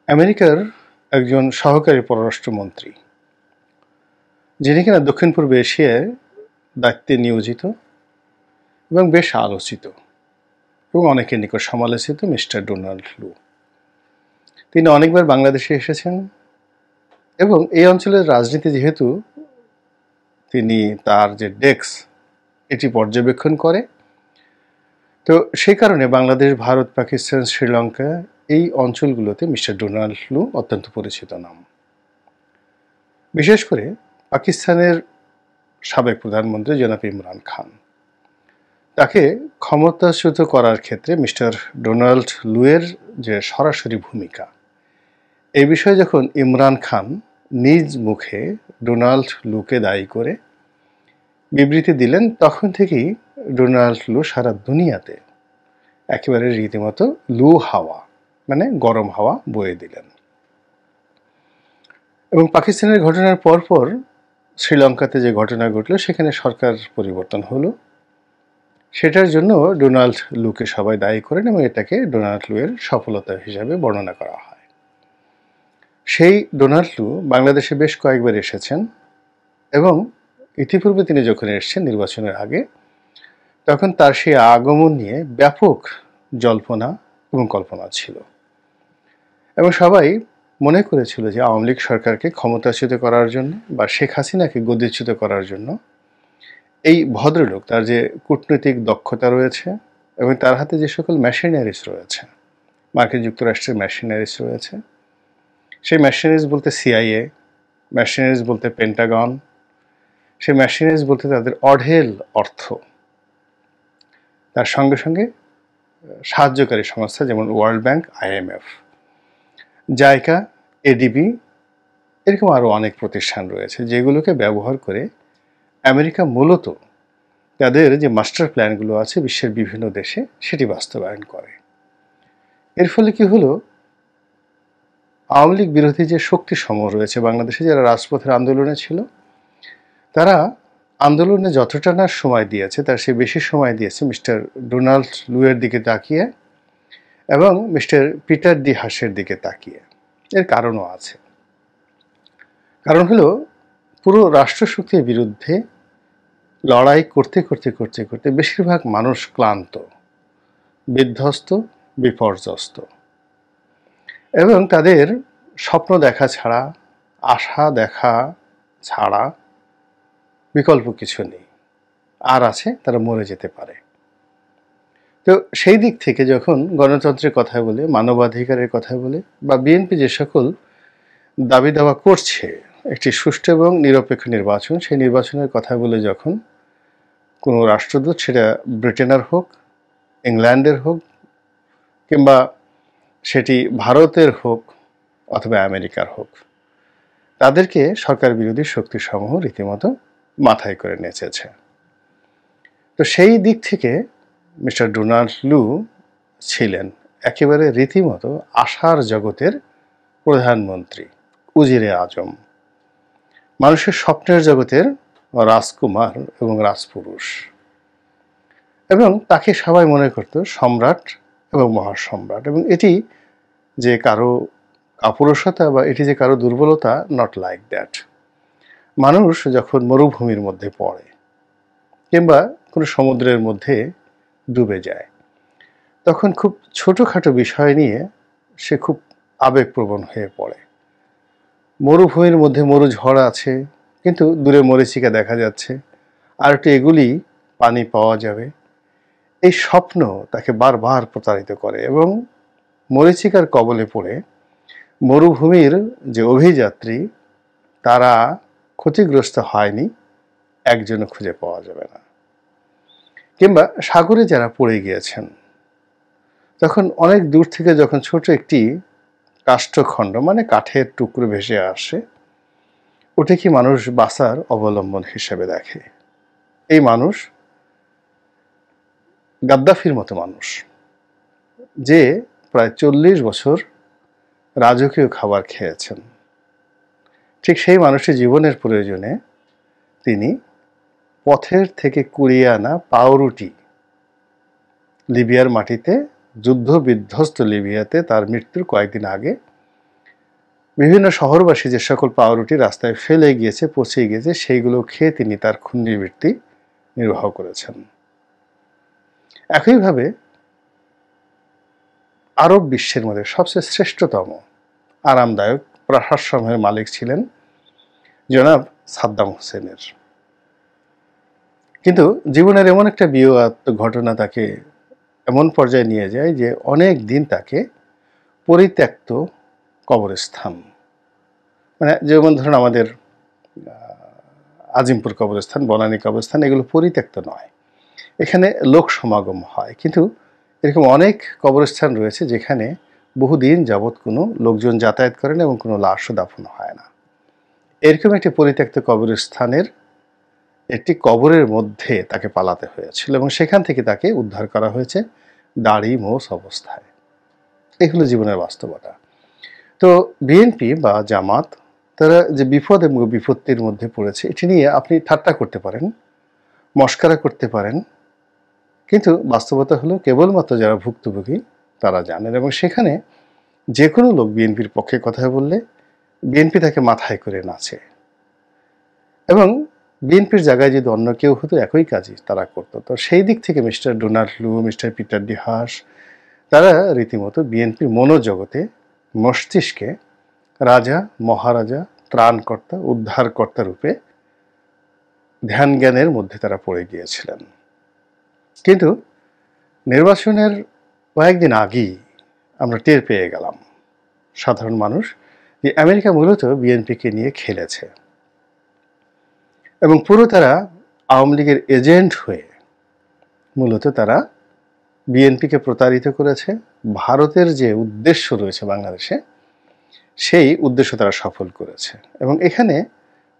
আমেরিকার একজন সহকারী পররাষ্ট্রমন্ত্রী, যিনি কিনা দক্ষিণ পূর্ব এশিয়ায় দায়িত্বে নিয়োজিত এবং বেশ আলোচিত এবং অনেকের নিকট সমালোচিত মিস্টার ডোনাল্ড লু। তিনি অনেকবার বাংলাদেশে এসেছেন এবং এই অঞ্চলের রাজনীতি যেহেতু তিনি তার যে ডেস্ক এটি পর্যবেক্ষণ করে, তো সেই কারণে বাংলাদেশ, ভারত, পাকিস্তান, শ্রীলঙ্কা এই অঞ্চলগুলোতে মিস্টার ডোনাল্ড লু অত্যন্ত পরিচিত নাম। বিশেষ করে পাকিস্তানের সাবেক প্রধানমন্ত্রী জনাব ইমরান খান, তাকে ক্ষমতাচ্যুত করার ক্ষেত্রে মিস্টার ডোনাল্ড লুয়ের যে সরাসরি ভূমিকা, এই বিষয়ে যখন ইমরান খান নিজ মুখে ডোনাল্ড লুকে দায়ী করে বিবৃতি দিলেন, তখন থেকেই ডোনাল্ড লু সারা দুনিয়াতে একেবারে রীতিমতো লু হাওয়া মানে গরম হাওয়া বয়ে দিলেন। এবং পাকিস্তানের ঘটনার পরপর শ্রীলঙ্কাতে যে ঘটনা ঘটল, সেখানে সরকার পরিবর্তন হলো, সেটার জন্য ডোনাল্ড লুকে সবাই দায়ী করেন এবং এটাকে ডোনাল্ড লুয়ের সফলতা হিসাবে বর্ণনা করা হয়। সেই ডোনাল্ড লু বাংলাদেশে বেশ কয়েকবার এসেছেন এবং ইতিপূর্বে তিনি যখন এসেছেন নির্বাচনের আগে, তখন তার সেই আগমন নিয়ে ব্যাপক জল্পনা এবং কল্পনা ছিল এবং সবাই মনে করেছিল যে আওয়ামী লীগ সরকারকে ক্ষমতাচ্যুত করার জন্য বা শেখ হাসিনাকে গদিচ্যুত করার জন্য এই ভদ্রলোক, তার যে কূটনৈতিক দক্ষতা রয়েছে এবং তার হাতে যে সকল মেশিনারিজ রয়েছে, মার্কিন যুক্তরাষ্ট্রের মেশিনারিজ রয়েছে, সেই মেশিনারিজ বলতে সিআইএ, মেশিনারিজ বলতে পেন্টাগন, সেই মেশিনারিজ বলতে তাদের অঢেল অর্থ, তার সঙ্গে সঙ্গে সাহায্যকারী সংস্থা যেমন world bank, IMF, JICA, ADB, এরকম আরও অনেক প্রতিষ্ঠান রয়েছে, যেগুলোকে ব্যবহার করে আমেরিকা মূলত তাদের যে মাস্টার প্ল্যানগুলো আছে বিশ্বের বিভিন্ন দেশে, সেটি বাস্তবায়ন করে। এর ফলে কি হলো, আওয়ামী লীগ বিরোধী যে শক্তি সমূহ রয়েছে বাংলাদেশে, যারা রাজপথের আন্দোলনে ছিল, তারা আন্দোলনে যতটা না সময় দিয়েছে তার সে বেশি সময় দিয়েছে মিস্টার ডোনাল্ড লুয়ের দিকে তাকিয়ে এবং মিস্টার পিটার ডি হাসের দিকে তাকিয়ে। এর কারণও আছে। কারণ হলো, পুরো রাষ্ট্রশক্তির বিরুদ্ধে লড়াই করতে করতে করতে করতে বেশিরভাগ মানুষ ক্লান্ত, বিধ্বস্ত, বিপর্যস্ত এবং তাদের স্বপ্ন দেখা ছাড়া, আশা দেখা ছাড়া বিকল্প কিছু নেই। আর আছে তারা মরে যেতে পারে। তো সেই দিক থেকে যখন গণতন্ত্রের কথা বলে, মানবাধিকারের কথা বলে বা বিএনপি যে সকল দাবি দাওয়া করছে একটি সুষ্ঠু এবং নিরপেক্ষ নির্বাচন, সেই নির্বাচনের কথা বলে যখন কোনো রাষ্ট্রদূত, সেটা ব্রিটেনের হোক, ইংল্যান্ডের হোক, কিংবা সেটি ভারতের হোক অথবা আমেরিকার হোক, তাদেরকে সরকার বিরোধী শক্তিসমূহ রীতিমতো মাথায় করে নেচেছে। তো সেই দিক থেকে মিস্টার ডোনাল্ড লু ছিলেন একেবারে রীতিমতো আশার জগতের প্রধানমন্ত্রী, উজিরে আজম, মানুষের স্বপ্নের জগতের রাজকুমার এবং রাজপুরুষ। এবং তাকে সবাই মনে করত সম্রাট এবং মহাসম্রাট। এবং এটি যে কারো কাপুরুষতা বা এটি যে কারো দুর্বলতা, নট লাইক দ্যাট। মানুষ যখন মরুভূমির মধ্যে পড়ে কিংবা কোনো সমুদ্রের মধ্যে ডুবে যায়, তখন খুব ছোটোখাটো বিষয় নিয়ে সে খুব আবেগপ্রবণ হয়ে পড়ে। মরুভূমির মধ্যে মরু ঝড় আছে, কিন্তু দূরে মরীচিকা দেখা যাচ্ছে, আর একটু এগুলি পানি পাওয়া যাবে, এই স্বপ্ন তাকে বারবার প্রতারিত করে এবং মরীচিকার কবলে পড়ে মরুভূমির যে অভিযাত্রী, তারা ক্ষতিগ্রস্ত হয়নি, একজনও খুঁজে পাওয়া যাবে না। কিংবা সাগরে যারা পড়ে গিয়েছেন, তখন অনেক দূর থেকে যখন ছোট একটি কাষ্ঠখণ্ড মানে কাঠের টুকরো ভেসে আসে, ওটা কি মানুষ বাঁচার অবলম্বন হিসেবে দেখে। এই মানুষ গাদ্দাফির মতো মানুষ, যে প্রায় 40 বছর রাজকীয় খাবার খেয়েছেন, ঠিক সেই মানুষের জীবনের প্রয়োজনে তিনি পথের থেকে কুড়িয়ে আনা পাউরুটি লিবিয়ার মাটিতে, যুদ্ধ বিধ্বস্ত লিবিয়াতে তার মৃত্যুর কয়েকদিন আগে বিভিন্ন শহরবাসী যে সকল পাউরুটি রাস্তায় ফেলে গিয়েছে, পচে গিয়েছে, সেইগুলো খেয়ে তিনি তার ক্ষুণ্ণবৃত্তি নির্বাহ করেছেন। একইভাবে আরব বিশ্বের মধ্যে সবচেয়ে শ্রেষ্ঠতম আরামদায়ক প্রাসাদসমূহের মালিক ছিলেন জনাব সাদ্দাম হোসেনের। কিন্তু জীবনের এমন একটা বিয়োগাত্মক ঘটনা তাকে এমন পর্যায়ে নিয়ে যায় যে অনেক দিন তাকে পরিত্যক্ত কবরস্থান, মানে যেমন ধরুন আমাদের আজিমপুর কবরস্থান, বনানী কবরস্থান, এগুলো পরিত্যক্ত নয়, এখানে লোক সমাগম হয়, কিন্তু এরকম অনেক কবরস্থান রয়েছে যেখানে বহুদিন যাবৎ কোনো লোকজন যাতায়াত করেন এবং কোনো লাশও দাফন হয় না। এরকম একটি পরিত্যক্ত কবরস্থানের একটি কবরের মধ্যে তাকে পালাতে হয়েছিল এবং সেখান থেকে তাকে উদ্ধার করা হয়েছে দাড়ি মোছ অবস্থায়। এগুলো জীবনের বাস্তবতা। তো বিএনপি বা জামাত তারা যে বিপদ এবং বিপত্তির মধ্যে পড়েছে, এটি নিয়ে আপনি ঠাট্টা করতে পারেন, মস্করা করতে পারেন, কিন্তু বাস্তবতা হলো কেবলমাত্র যারা ভুক্তভোগী তারা জানেন। এবং সেখানে যে কোনো লোক বিএনপির পক্ষে কথা বললে বিএনপি তাকে মাথায় করে নাচে, এবং বিএনপির জায়গায় যদি অন্য কেউ হতো একই কাজই তারা করতো। তো সেই দিক থেকে মিস্টার ডোনাল্ড লু, মিস্টার পিটার ডি হাস, তারা রীতিমতো বিএনপির মনোজগতে, মস্তিষ্কে রাজা, মহারাজা, ত্রাণকর্তা, উদ্ধারকর্তা রূপে ধ্যান জ্ঞানের মধ্যে তারা পড়ে গিয়েছিলেন। কিন্তু নির্বাচনের কয়েকদিন আগেই আমরা টের পেয়ে গেলাম, সাধারণ মানুষ, যে আমেরিকা মূলত বিএনপিকে নিয়ে খেলেছে এবং পুরো তারা আওয়ামী লীগের এজেন্ট হয়ে মূলত তারা বিএনপিকে প্রতারিত করেছে। ভারতের যে উদ্দেশ্য রয়েছে বাংলাদেশে, সেই উদ্দেশ্য তারা সফল করেছে। এবং এখানে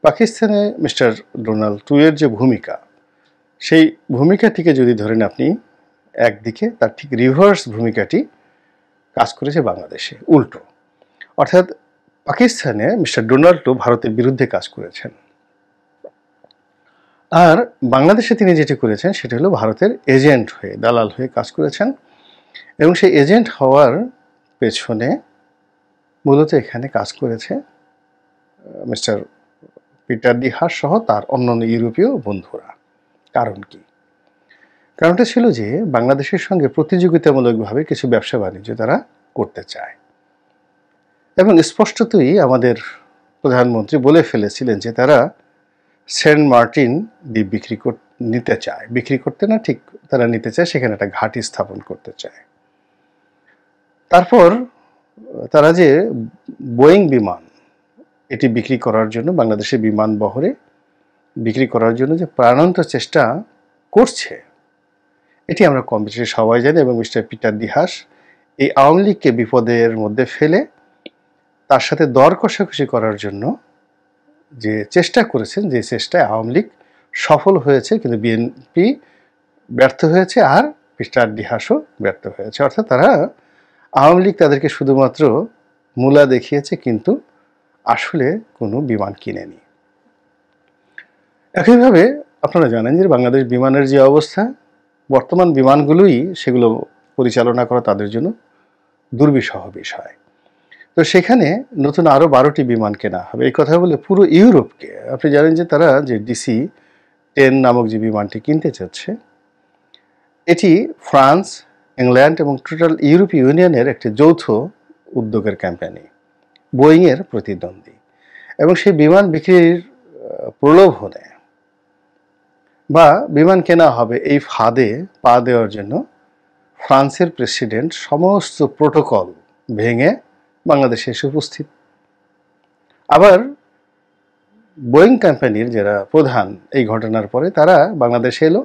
পাকিস্তানে মিস্টার ডোনাল্ড ট্রুডোর যে ভূমিকা, সেই ভূমিকাটিকে যদি ধরেন আপনি একদিকে, তার ঠিক রিভার্স ভূমিকাটি কাজ করেছে বাংলাদেশে, উল্টো। অর্থাৎ পাকিস্তানে মিস্টার ডোনাল্ড ট্রুডো ভারতের বিরুদ্ধে কাজ করেছেন, আর বাংলাদেশে তিনি যেটি করেছেন সেটা হলো ভারতের এজেন্ট হয়ে, দালাল হয়ে কাজ করেছেন। এবং সেই এজেন্ট হওয়ার পেছনে মূলত এখানে কাজ করেছে মিস্টার পিটার ডি হাস সহ তার অন্যান্য ইউরোপীয় বন্ধুরা। কারণ কি? কারণটা ছিল যে বাংলাদেশের সঙ্গে প্রতিযোগিতামূলকভাবে কিছু ব্যবসা বাণিজ্য তারা করতে চায়, এবং স্পষ্টতই আমাদের প্রধানমন্ত্রী বলে ফেলেছিলেন যে তারা সেন্ট মার্টিন দ্বীপ নিতে চায়, বিক্রি করতে না, ঠিক তারা নিতে চায়, সেখানে একটা ঘাঁটি স্থাপন করতে চায়। তারপর তারা যে বোয়িং বিমান এটি বিক্রি করার জন্য, বাংলাদেশের বিমান বহরে বিক্রি করার জন্য যে প্রাণান্ত চেষ্টা করছে, এটি আমরা কম বেশি সবাই জানি। এবং মিস্টার পিটার ডি হাস এই আওয়ামী লীগকে বিপদের মধ্যে ফেলে তার সাথে দর কষাকষি করার জন্য যে চেষ্টা করেছেন, যে চেষ্টায় আওয়ামী লীগ সফল হয়েছে, কিন্তু বিএনপি ব্যর্থ হয়েছে, আর মিস্টার ডি হাসও ব্যর্থ হয়েছে। অর্থাৎ তারা, আওয়ামী লীগ তাদেরকে শুধুমাত্র মূলা দেখিয়েছে, কিন্তু আসলে কোনো বিমান কিনেনি। একইভাবে আপনারা জানেন যে বাংলাদেশ বিমানের যে অবস্থা, বর্তমান বিমানগুলোই সেগুলো পরিচালনা করা তাদের জন্য দুর্বিষহ বিষয়। তো সেখানে নতুন আরও 12টি বিমান কেনা হবে, এই কথা বলে পুরো ইউরোপকে, আপনি জানেন যে তারা যে DC-10 নামক যে বিমানটি কিনতে চাচ্ছে, এটি ফ্রান্স, ইংল্যান্ড এবং টোটাল ইউরোপীয় ইউনিয়নের একটি যৌথ উদ্যোগের ক্যাম্পেইন, বোয়িংয়ের প্রতিদ্বন্দ্বী। এবং সেই বিমান বিক্রির প্রলোভনে বা বিমান কেনা হবে এই ফাঁদে পা দেওয়ার জন্য ফ্রান্সের প্রেসিডেন্ট সমস্ত প্রোটোকল ভেঙে বাংলাদেশে এসে উপস্থিত। আবার বোয়িং কোম্পানির যারা প্রধান এই ঘটনার পরে তারা বাংলাদেশে এলো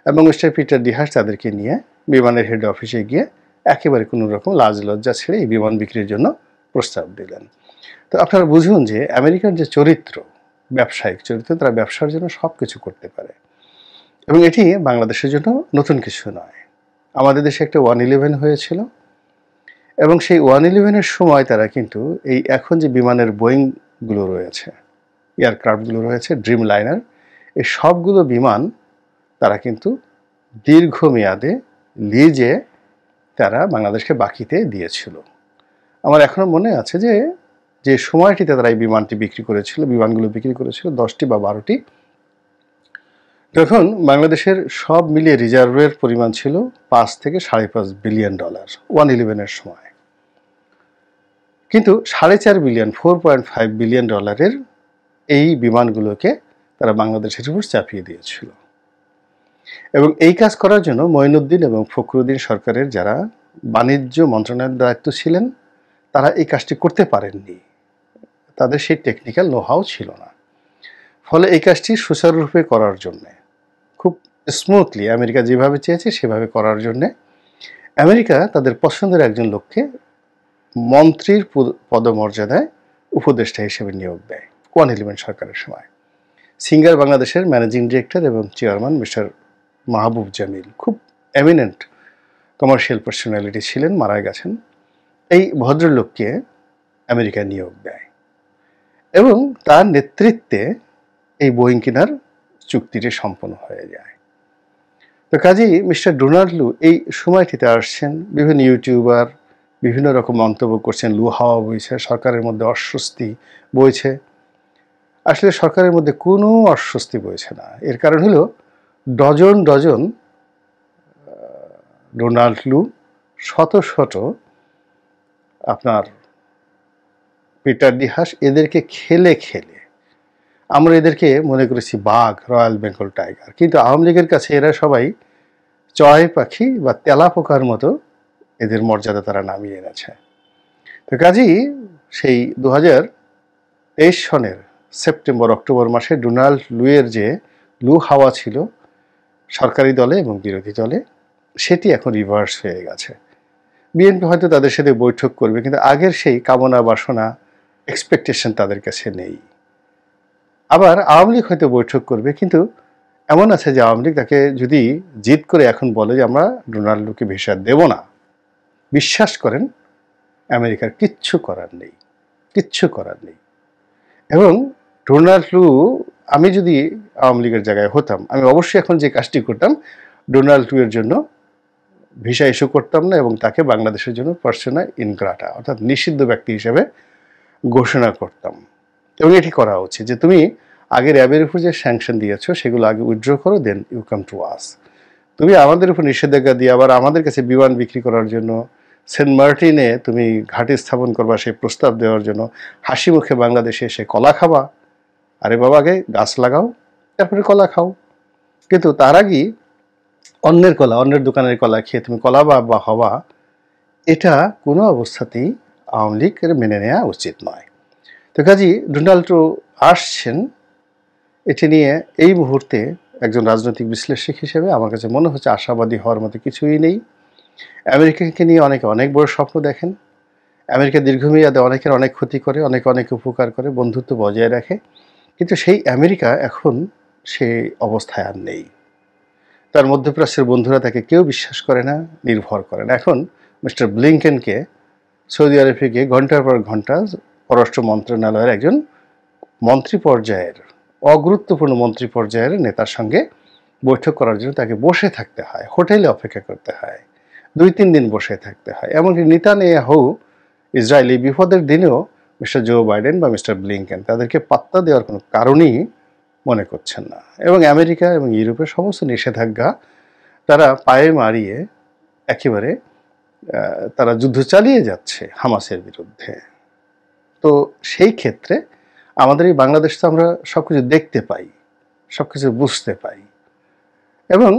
এবং মিস্টার পিটার ডি হাস তাদেরকে নিয়ে বিমানের হেড অফিসে গিয়ে একেবারে কোনো রকম লাজ লজ্জা ছেড়ে এই বিমান বিক্রির জন্য প্রস্তাব দিলেন। তো আপনারা বুঝুন যে আমেরিকার যে চরিত্র, ব্যবসায়িক চরিত্র, তারা ব্যবসার জন্য সব কিছু করতে পারে, এবং এটি বাংলাদেশের জন্য নতুন কিছু নয়। আমাদের দেশে একটা 111 হয়েছিল, এবং সেই 111-এর সময় তারা কিন্তু এই এখন যে বিমানের বোয়িংগুলো রয়েছে, এয়ারক্রাফটগুলো রয়েছে, ড্রিম লাইনার, এই সবগুলো বিমান তারা কিন্তু দীর্ঘমেয়াদে লিজে তারা বাংলাদেশকে বাকিতে দিয়েছিল। আমার এখনো মনে আছে যে যে সময়টিতে তারা এই বিমানগুলো বিক্রি করেছিল 10টি বা 12টি, তখন বাংলাদেশের সব মিলিয়ে রিজার্ভের পরিমাণ ছিল $5 থেকে $5.5 বিলিয়ন 111-এর সময়। কিন্তু $4.5 বিলিয়ন এই বিমানগুলোকে তারা বাংলাদেশের উপর চাপিয়ে দিয়েছিল। এবং এই কাজ করার জন্য মঈনুদ্দিন এবং ফখরুদ্দিন সরকারের যারা বাণিজ্য মন্ত্রণালয়ের দায়িত্ব ছিলেন তারা এই কাজটি করতে পারেননি, তাদের সেই টেকনিক্যাল নো-হাউ ছিল না। ফলে এই কাজটি সুচারুরূপে করার জন্য, খুব স্মুথলি আমেরিকা যেভাবে চেয়েছে সেভাবে করার জন্য আমেরিকা তাদের পছন্দের একজন লোককে মন্ত্রীর পদমর্যাদায় উপদেষ্টা হিসেবে নিয়োগ দেয় ওয়ান ইলেভেন সরকারের সময়। সিঙ্গার বাংলাদেশের ম্যানেজিং ডিরেক্টর এবং চেয়ারম্যান মিস্টার মাহবুব জামিল খুব এমিনেন্ট কমার্শিয়াল পার্সোনালিটি ছিলেন, মারা গেছেন। এই ভদ্রলোককে আমেরিকা নিয়োগ দেয় এবং তার নেতৃত্বে এই বোয়িং কেনার চুক্তিটি সম্পন্ন হয়ে যায়। তো কাজেই মিস্টার ডোনাল্ড লু এই সময়টিতে আসছেন, বিভিন্ন ইউটিউবার বিভিন্ন রকম মন্তব্য করছেন, লু হাওয়া বইছে, সরকারের মধ্যে অস্বস্তি বইছে। আসলে সরকারের মধ্যে কোনো অস্বস্তি বইছে না। এর কারণ হলো ডজন ডজন ডোনাল্ড লু, শত শত আপনার পিটার ডি হাস, এদেরকে খেলে খেলে আমরা এদেরকে মনে করেছি বাঘ, রয়্যাল বেঙ্গল টাইগার, কিন্তু আওয়ামী লীগের কাছে এরা সবাই চড়াই পাখি বা তেলা পোকার মতো এদের মর্যাদা তারা নামিয়ে এনেছে। তো কাজেই সেই 2023 সনের সেপ্টেম্বর অক্টোবর মাসে ডোনাল্ড লুয়ের যে লু হাওয়া ছিল সরকারি দলে এবং বিরোধী দলে, সেটি এখন রিভার্স হয়ে গেছে। বিএনপি হয়তো তাদের সাথে বৈঠক করবে, কিন্তু আগের সেই কামনা বাসনা এক্সপেকটেশন তাদের কাছে নেই। আবার আওয়ামী লীগ হয়তো বৈঠক করবে, কিন্তু এমন আছে যে আওয়ামী লীগ তাকে যদি জিদ করে এখন বলে যে আমরা ডোনাল্ড লুকে ভিসা দেব না, বিশ্বাস করেন আমেরিকার কিচ্ছু করার নেই, কিচ্ছু করার নেই। এবং ডোনাল্ড লু, আমি যদি আওয়ামী লীগের জায়গায় হতাম, আমি অবশ্যই এখন যে কাজটি করতাম, ডোনাল্ড লু এর জন্য ভিসা ইস্যু করতাম না এবং তাকে বাংলাদেশের জন্য পার্সোনা ইনগ্রাটা অর্থাৎ নিষিদ্ধ ব্যক্তি হিসেবে ঘোষণা করতাম। এবং এটি করা উচিত যে তুমি আগে র্যাবের উপর যে স্যাংশন দিয়েছো সেগুলো আগে উইথড্র করো, দেন ইউ কাম টু আস। তুমি আমাদের উপর নিষেধাজ্ঞা দিয়ে আবার আমাদের কাছে বিমান বিক্রি করার জন্য, সেন্ট মার্টিনে তুমি ঘাঁটি স্থাপন করবা সেই প্রস্তাব দেওয়ার জন্য হাসি মুখে বাংলাদেশে এসে কলা খাবা। আরে বাবা, আগে গাছ লাগাও তারপরে কলা খাও। কিন্তু তার আগেই অন্যের কলা, অন্যের দোকানের কলা খেয়ে তুমি কলা বা হওয়া, এটা কোনো অবস্থাতেই আওয়ামী লীগের মেনে নেওয়া উচিত নয়। তো কাজেই ডোনাল্ড ট্রাম্প আসছেন, এটি নিয়ে এই মুহূর্তে একজন রাজনৈতিক বিশ্লেষক হিসেবে আমার কাছে মনে হচ্ছে আশাবাদী হওয়ার মতো কিছুই নেই। আমেরিকাকে নিয়ে অনেকে অনেক বড় স্বপ্ন দেখেন। আমেরিকা দীর্ঘমেয়াদে অনেকের অনেক ক্ষতি করে, অনেক উপকার করে, বন্ধুত্ব বজায় রাখে, কিন্তু সেই আমেরিকা এখন সেই অবস্থায় আর নেই। তার মধ্যপ্রাচ্যের বন্ধুরা তাকে কেউ বিশ্বাস করে না, নির্ভর করে না। এখন মিস্টার ব্লিংকেনকে সৌদি আরবে গিয়ে ঘন্টার পর ঘন্টা পররাষ্ট্র মন্ত্রণালয়ের একজন মন্ত্রী পর্যায়ের, অগুরুত্বপূর্ণ মন্ত্রী পর্যায়ের নেতার সঙ্গে বৈঠক করার জন্য তাকে বসে থাকতে হয়, হোটেলে অপেক্ষা করতে হয়, 2-3 দিন বসে থাকতে হয়। এমনকি নেতানিয়াহু ইসরায়েলি বিপদের দিনেও মিস্টার জো বাইডেন বা মিস্টার ব্লিংকেন তাদেরকে পাত্তা দেওয়ার কোনো কারণই মনে করছেন না। এবং আমেরিকা এবং ইউরোপের সমস্ত নিষেধাজ্ঞা তারা পায়ে মারিয়ে একেবারে তারা যুদ্ধ চালিয়ে যাচ্ছে হামাসের বিরুদ্ধে। তো সেই ক্ষেত্রে আমাদের এই বাংলাদেশ তো আমরা সব কিছু দেখতে পাই, সব কিছু বুঝতে পাই এবং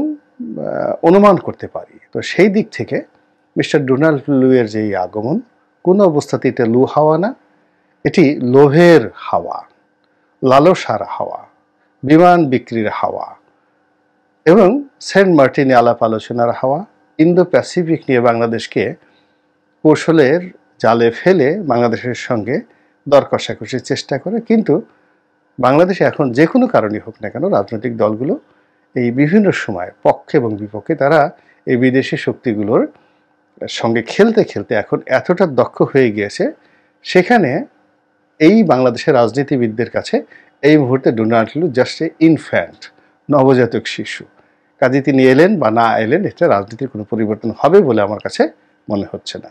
অনুমান করতে পারি। তো সেই দিক থেকে মিস্টার ডোনাল্ড লুয়ের যে আগমন, কোনো অবস্থাতে এটা লু হাওয়া না, এটি লোভের হাওয়া, লালসার হাওয়া, বিমান বিক্রির হাওয়া এবং সেন্ট মার্টিনে আলাপ আলোচনার হাওয়া, ইন্দো প্যাসিফিক নিয়ে বাংলাদেশকে কৌশলের জালে ফেলে বাংলাদেশের সঙ্গে দর কষাকষির চেষ্টা করে। কিন্তু বাংলাদেশে এখন যে কোনো কারণই হোক না কেন, রাজনৈতিক দলগুলো এই বিভিন্ন সময় পক্ষে এবং বিপক্ষে তারা এই বিদেশি শক্তিগুলোর সঙ্গে খেলতে খেলতে এখন এতটা দক্ষ হয়ে গিয়েছে, সেখানে এই বাংলাদেশের রাজনীতিবিদদের কাছে এই মুহূর্তে ডোনাল্ড লু জাস্ট এ ইনফ্যান্ট, নবজাতক শিশু। কাজে তিনি এলেন বা না এলেন, এটা রাজনীতির কোনো পরিবর্তন হবে বলে আমার কাছে মনে হচ্ছে না।